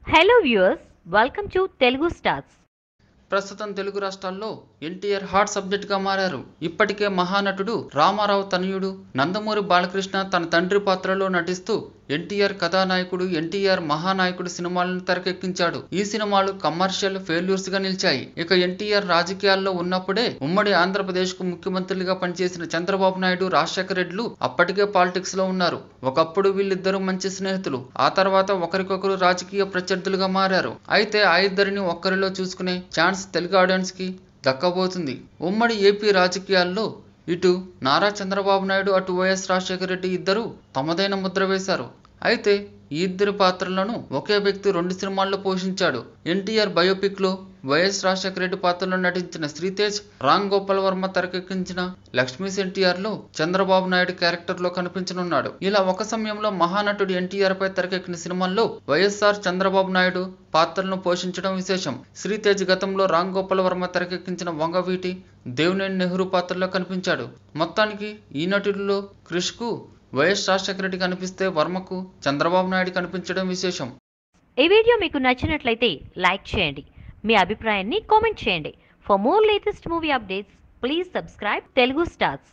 Hello viewers, welcome to Telugu Stars. ప్రస్తుతం తెలుగు రాష్ట్రాల్లో NTR hot subject గా మారారు. ఇప్పటికే మహానటుడు రామారావు తనయుడు నందమూరి బాలకృష్ణ తన తండ్రి పాత్రలో నటిస్తూ ఎన్టీఆర్ కథానాయకుడు ఎన్టీఆర్ మహానాయకుడు సినిమాలను తెరకెక్కించాడు. ఈ సినిమాలు కమర్షియల్ ఫెయిల్యూర్స్ గా నిలిచాయి. ఇక ఎన్టీఆర్ రాజకీయాల్లో ఉన్నప్పుడే ఉమ్మడి ఆంధ్రప్రదేశ్ కు ముఖ్యమంత్రులుగా పనిచేసిన చంద్రబాబు నాయుడు, రాజశేఖర రెడ్డిలు అప్పటికే పాలిటిక్స్ లో ఉన్నారు. ఒకప్పుడు వీళ్ళిద్దరూ మంచి స్నేహితులు. ఆ తర్వాత ఒకరికొకరు రాజకీయ ప్రత్యర్థులుగా మారారు. అయితే ఆ ఇద్దరిని ఒక్కరిలో చూసుకునే ఛాన్స్ తెలుగు ఆడియన్స్ కి దక్కబోతుంది. ఉమ్మడి ఏపీ రాజకీయాల్లో ఇటు నారా చంద్రబాబు నాయుడు, అటు వైఎస్ రాజశేఖర రెడ్డి ఇద్దరు తమదైన ముద్ర వేశారు. అయితే ఈ ఇద్దరి పాత్రలను ఒకే వ్యక్తి 2 సినిమాల్లో పోషించాడు. ఎన్టీఆర్ బయోపిక్ లో వైఎస్ రాజశేఖర రెడ్డి పాత్రలో నటించిన శ్రీతేజ్, రామ్ గోపాల్ వర్మ తెరకెక్కించిన లక్ష్మీస్ ఎన్టీఆర్ లో చంద్రబాబు నాయుడు క్యారెక్టర్ లో కనిపించనున్నాడు. ఇలా ఒక సమయంలో మహానటుడు ఎన్టీఆర్ పై తెరకెక్కిన సినిమాల్లో వైఎస్ఆర్ చంద్రబాబు నాయుడు పాత్రలను పోషించడం విశేషం. శ్రీతేజ్ గతంలో రామ్ గోపాల్ వర్మ తెరకెక్కించిన వంగవీటి, దేవినేని నెహ్రూ పాత్రలో కనిపించాడు. మొత్తానికి ఈ నటుల్లో క్రిష్ కు వైఎస్ రాజశేఖర రెడ్డి కనిపిస్తే వర్మకు చంద్రబాబు నాయుడు కనిపించడం విశేషం. ఈ వీడియో మీకు నచ్చినట్లయితే లైక్ చేయండి, మీ అభిప్రాయాన్ని కామెంట్ చేయండి. For more latest movie updates please subscribe Telugu stars.